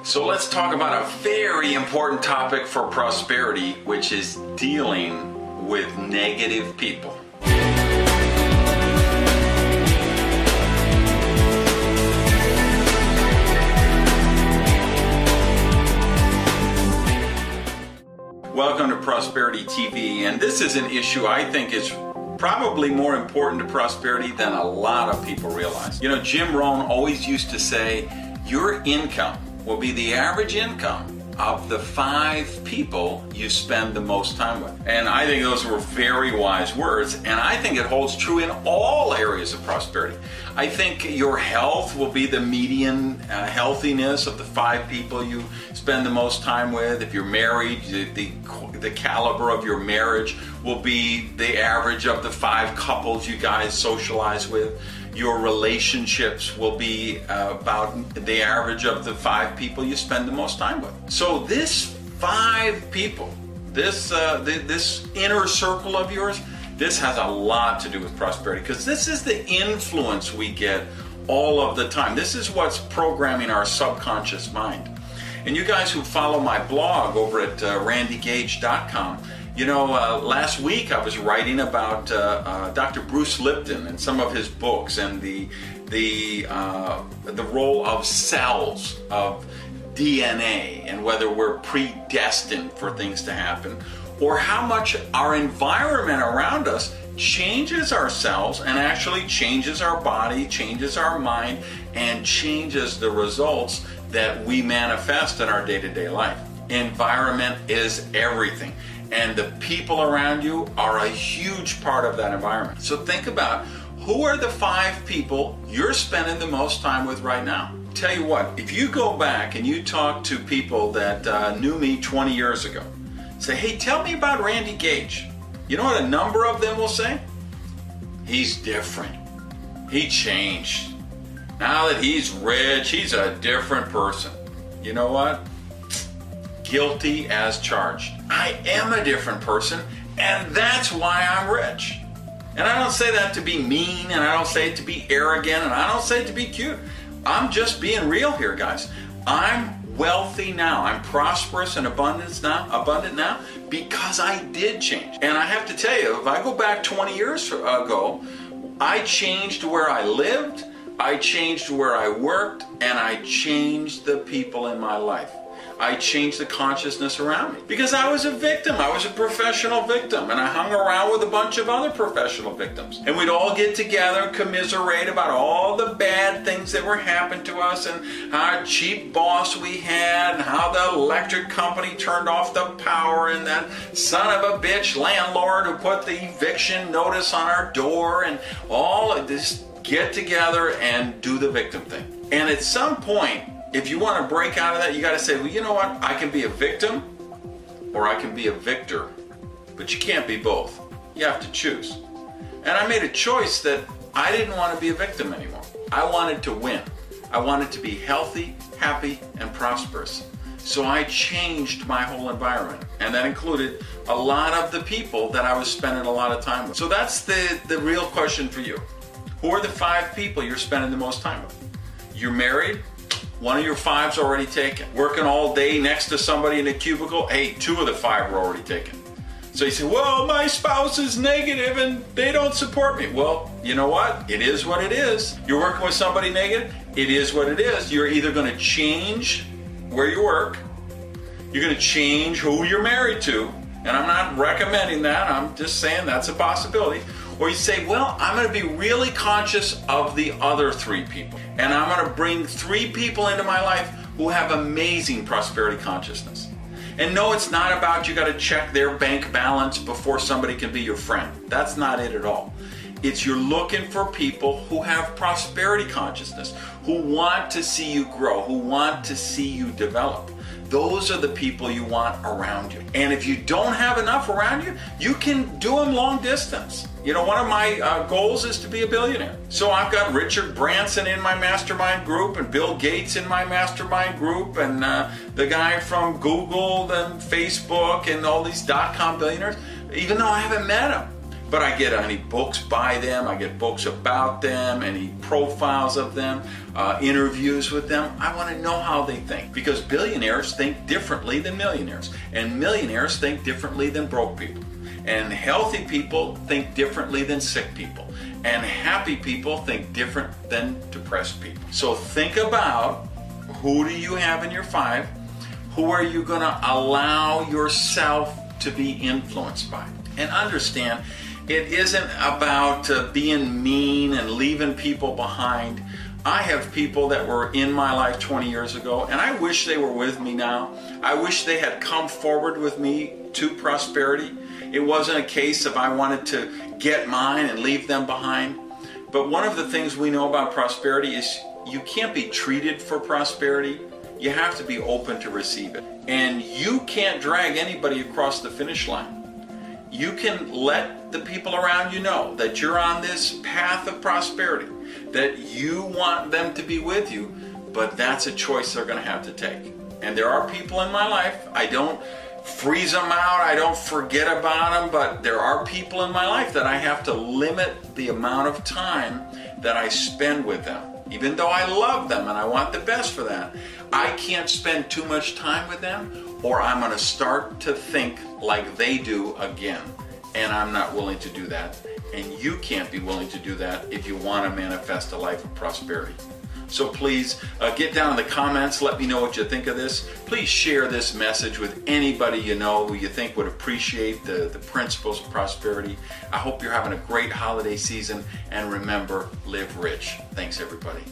So let's talk about a very important topic for prosperity, which is dealing with negative people. Welcome to Prosperity TV, and this is an issue I think is probably more important to prosperity than a lot of people realize. You know, Jim Rohn always used to say, your income will be the average income of the 5 people you spend the most time with. And I think those were very wise words, and I think it holds true in all areas of prosperity. I think your health will be the median healthiness of the 5 people you spend the most time with. If you're married, the caliber of your marriage will be the average of the 5 couples you guys socialize with. Your relationships will be about the average of the 5 people you spend the most time with. So this 5 people, this inner circle of yours, this has a lot to do with prosperity, because this is the influence we get all of the time. This is what's programming our subconscious mind. And you guys who follow my blog over at randygage.com, you know, last week I was writing about Dr. Bruce Lipton and some of his books, and the role of cells, of DNA, and whether we're predestined for things to happen, or how much our environment around us changes our cells and actually changes our body, changes our mind, and changes the results that we manifest in our day-to-day life. Environment is everything. And the people around you are a huge part of that environment. So think about, who are the 5 people you're spending the most time with right now? Tell you what, if you go back and you talk to people that knew me 20 years ago, say, hey, tell me about Randy Gage. You know what a number of them will say? He's different. He changed. Now that he's rich, he's a different person. You know what? Guilty as charged. I am a different person, and that's why I'm rich. And I don't say that to be mean, and I don't say it to be arrogant, and I don't say it to be cute. I'm just being real here, guys. I'm wealthy now. I'm prosperous and abundant now because I did change. And I have to tell you, if I go back 20 years ago, I changed where I lived, I changed where I worked, and I changed the people in my life. I changed the consciousness around me because I was a victim. I was a professional victim, and I hung around with a bunch of other professional victims. And we'd all get together and commiserate about all the bad things that were happening to us, and how cheap boss we had, and how the electric company turned off the power, and that son of a bitch landlord who put the eviction notice on our door, and all of this. Get together and do the victim thing. And at some point, if you want to break out of that, you got to say, well, you know what? I can be a victim or I can be a victor, but you can't be both. You have to choose. And I made a choice that I didn't want to be a victim anymore. I wanted to win. I wanted to be healthy, happy, and prosperous. So I changed my whole environment, and that included a lot of the people that I was spending a lot of time with. So that's the real question for you. Who are the 5 people you're spending the most time with? You're married? One of your 5's already taken. Working all day next to somebody in a cubicle? Hey, 2 of the 5 were already taken. So you say, well, my spouse is negative and they don't support me. Well, you know what? It is what it is. You're working with somebody negative? It is what it is. You're either going to change where you work, you're going to change who you're married to, and I'm not recommending that, I'm just saying that's a possibility. Or you say, well, I'm going to be really conscious of the other 3 people. And I'm going to bring 3 people into my life who have amazing prosperity consciousness. And no, it's not about you got to check their bank balance before somebody can be your friend. That's not it at all. It's you're looking for people who have prosperity consciousness, who want to see you grow, who want to see you develop. Those are the people you want around you. And if you don't have enough around you, you can do them long distance. You know, one of my goals is to be a billionaire. So I've got Richard Branson in my mastermind group, and Bill Gates in my mastermind group, and the guy from Google and Facebook and all these .com billionaires, even though I haven't met them. but I get any books by them, I get books about them, any profiles of them, interviews with them. I want to know how they think, because billionaires think differently than millionaires, and millionaires think differently than broke people, and healthy people think differently than sick people, and happy people think different than depressed people. So think about, who do you have in your 5? Who are you going to allow yourself to be influenced by? And understand, it isn't about being mean and leaving people behind. I have people that were in my life 20 years ago, and I wish they were with me now. I wish they had come forward with me to prosperity. It wasn't a case of I wanted to get mine and leave them behind. But one of the things we know about prosperity is you can't be treated for prosperity. You have to be open to receive it. And you can't drag anybody across the finish line. You can let the people around you know that you're on this path of prosperity, that you want them to be with you, but that's a choice they're going to have to take. And there are people in my life, I don't freeze them out, I don't forget about them, but there are people in my life that I have to limit the amount of time that I spend with them. Even though I love them and I want the best for that, I can't spend too much time with them, or I'm going to start to think like they do again. And I'm not willing to do that. And you can't be willing to do that if you want to manifest a life of prosperity. So please get down in the comments, let me know what you think of this. Please share this message with anybody you know who you think would appreciate the principles of prosperity. I hope you're having a great holiday season, and remember, live rich. Thanks everybody.